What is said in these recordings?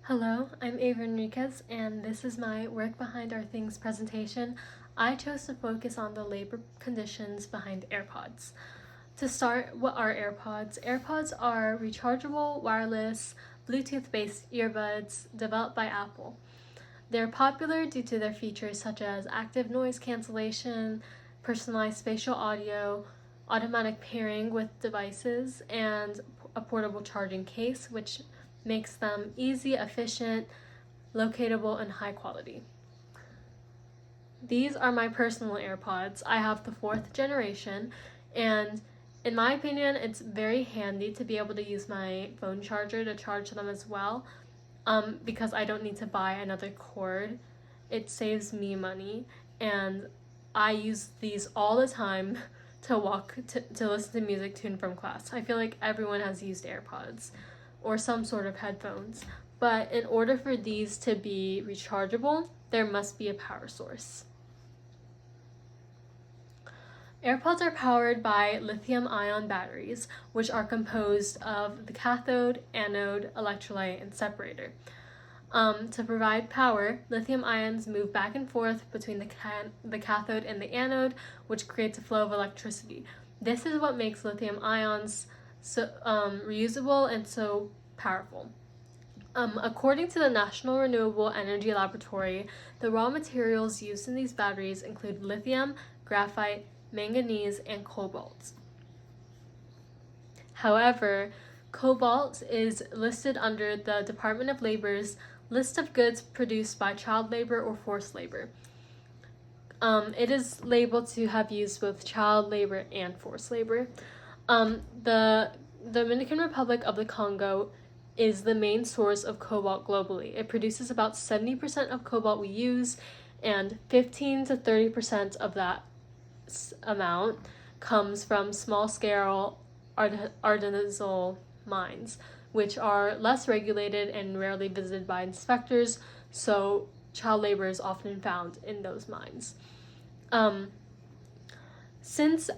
Hello, I'm Ava Enriquez, and this is my Work Behind Our Things presentation. I chose to focus on the labor conditions behind AirPods. To start, what are AirPods? AirPods are rechargeable, wireless, Bluetooth-based earbuds developed by Apple. They're popular due to their features such as active noise cancellation, personalized spatial audio, automatic pairing with devices, and a portable charging case, which makes them easy, efficient, locatable, and high quality. These are my personal AirPods. I have the 4th generation, and in my opinion, it's very handy to be able to use my phone charger to charge them as well, because I don't need to buy another cord. It saves me money, and I use these all the time to listen to music tuned from class. I feel like everyone has used AirPods or some sort of headphones, but in order for these to be rechargeable, there must be a power source. AirPods are powered by lithium-ion batteries, which are composed of the cathode, anode, electrolyte, and separator. To provide power, lithium ions move back and forth between the cathode and the anode, which creates a flow of electricity. This is what makes lithium ions so reusable and so powerful. According to the National Renewable Energy Laboratory, the raw materials used in these batteries include lithium, graphite, manganese, and cobalt. However, cobalt is listed under the Department of Labor's list of goods produced by child labor or forced labor. It is labeled to have used both child labor and forced labor. The Dominican Republic of the Congo is the main source of cobalt globally. It produces about 70% of cobalt we use, and 15 to 30% of that amount comes from small-scale artisanal mines, which are less regulated and rarely visited by inspectors, so child labor is often found in those mines. Since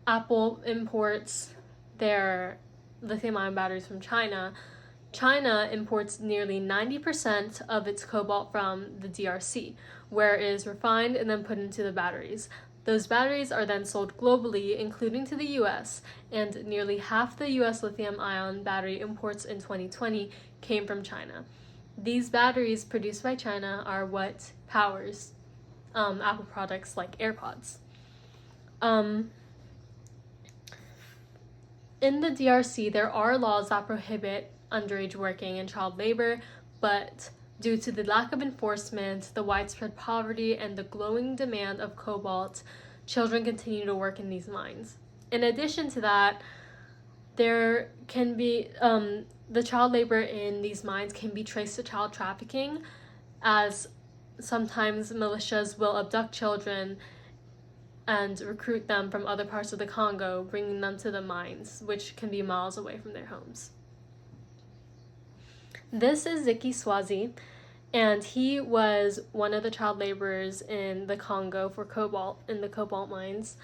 Apple imports their lithium-ion batteries from China, China imports nearly 90% of its cobalt from the DRC, where it is refined and then put into the batteries. Those batteries are then sold globally, including to the US, and nearly half the US lithium-ion battery imports in 2020 came from China. These batteries produced by China are what powers Apple products like AirPods. In the DRC, there are laws that prohibit underage working and child labor, but due to the lack of enforcement, the widespread poverty, and the glowing demand of cobalt, children continue to work in these mines. In addition to that, there can be the child labor in these mines can be traced to child trafficking, as sometimes militias will abduct children and recruit them from other parts of the Congo, bringing them to the mines, which can be miles away from their homes. This is Ziki Swazi, and he was one of the child laborers in the Congo for cobalt, in the cobalt mines.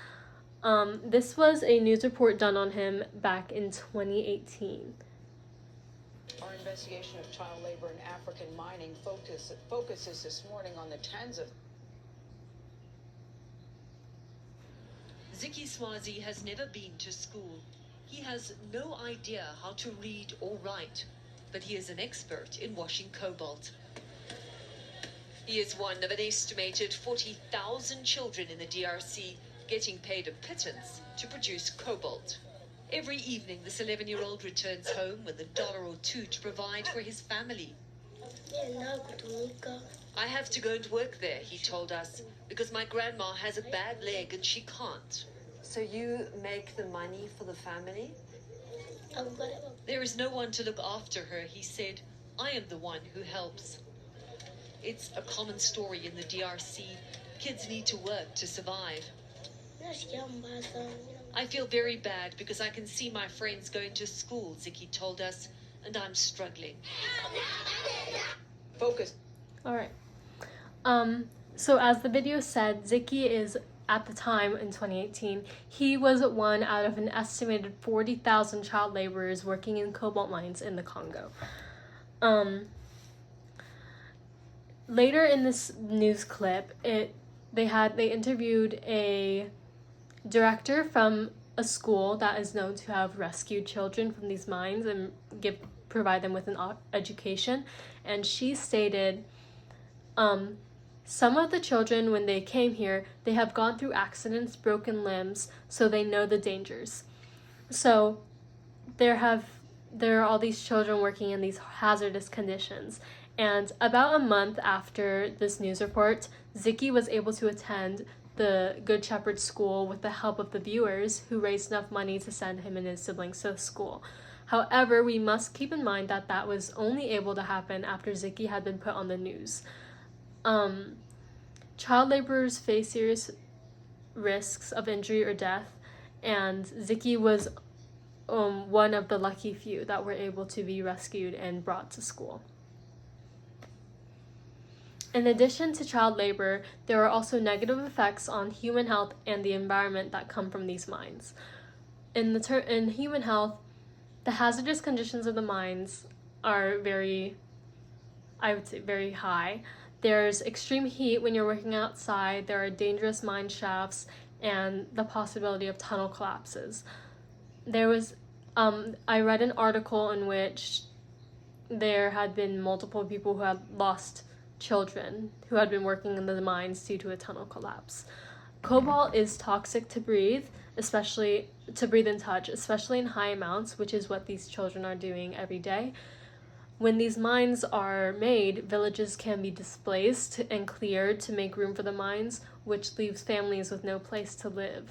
This was a news report done on him back in 2018. Our investigation of child labor in African mining focuses this morning on the tens of... Ziki Swazi has never been to school. He has no idea how to read or write, but he is an expert in washing cobalt. He is one of an estimated 40,000 children in the DRC getting paid a pittance to produce cobalt. Every evening, this 11-year-old returns home with $1 or $2 to provide for his family. I have to go and work there, he told us, because my grandma has a bad leg and she can't. So you make the money for the family? There is no one to look after her, he said. I am the one who helps. It's a common story in the DRC. Kids need to work to survive. I feel very bad because I can see my friends going to school, Ziki told us, and I'm struggling. Focus. All right. So as the video said, Ziki is, at the time in 2018, he was one out of an estimated 40,000 child laborers working in cobalt mines in the Congo. later in this news clip, they interviewed a director from a school that is known to have rescued children from these mines and provide them with an education, and she stated, some of the children, when they came here, they have gone through accidents, broken limbs, so they know the dangers. So there are all these children working in these hazardous conditions. And about a month after this news report, Ziki was able to attend the Good Shepherd School with the help of the viewers who raised enough money to send him and his siblings to the school. However, we must keep in mind that that was only able to happen after Ziki had been put on the news. Child laborers face serious risks of injury or death, and Ziki was one of the lucky few that were able to be rescued and brought to school. In addition to child labor, there are also negative effects on human health and the environment that come from these mines. In human health, the hazardous conditions of the mines are very high. There's extreme heat when you're working outside, there are dangerous mine shafts, and the possibility of tunnel collapses. I read an article in which there had been multiple people who had lost children who had been working in the mines due to a tunnel collapse. Cobalt is toxic to breathe, especially to breathe and touch, especially in high amounts, which is what these children are doing every day. When these mines are made, villages can be displaced and cleared to make room for the mines, which leaves families with no place to live.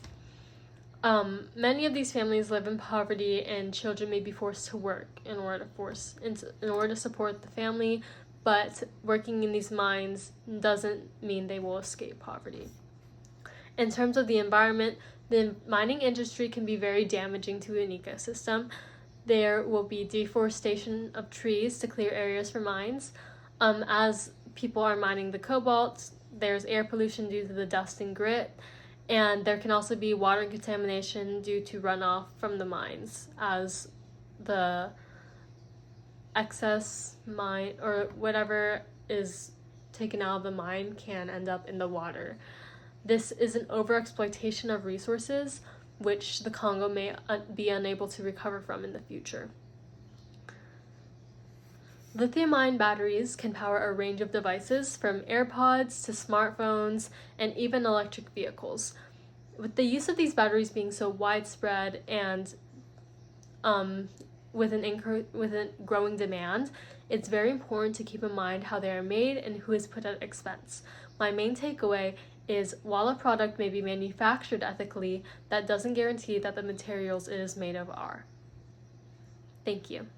Many of these families live in poverty, and children may be forced to work in order to support the family, but working in these mines doesn't mean they will escape poverty. In terms of the environment, the mining industry can be very damaging to an ecosystem. There will be deforestation of trees to clear areas for mines. As people are mining the cobalt, there's air pollution due to the dust and grit, and there can also be water contamination due to runoff from the mines, as the excess mine or whatever is taken out of the mine can end up in the water. This is an overexploitation of resources, which the Congo may be unable to recover from in the future. Lithium-ion batteries can power a range of devices, from AirPods to smartphones and even electric vehicles. With the use of these batteries being so widespread and with a growing demand, it's very important to keep in mind how they are made and who is put at expense. My main takeaway is, while a product may be manufactured ethically, that doesn't guarantee that the materials it is made of are. Thank you.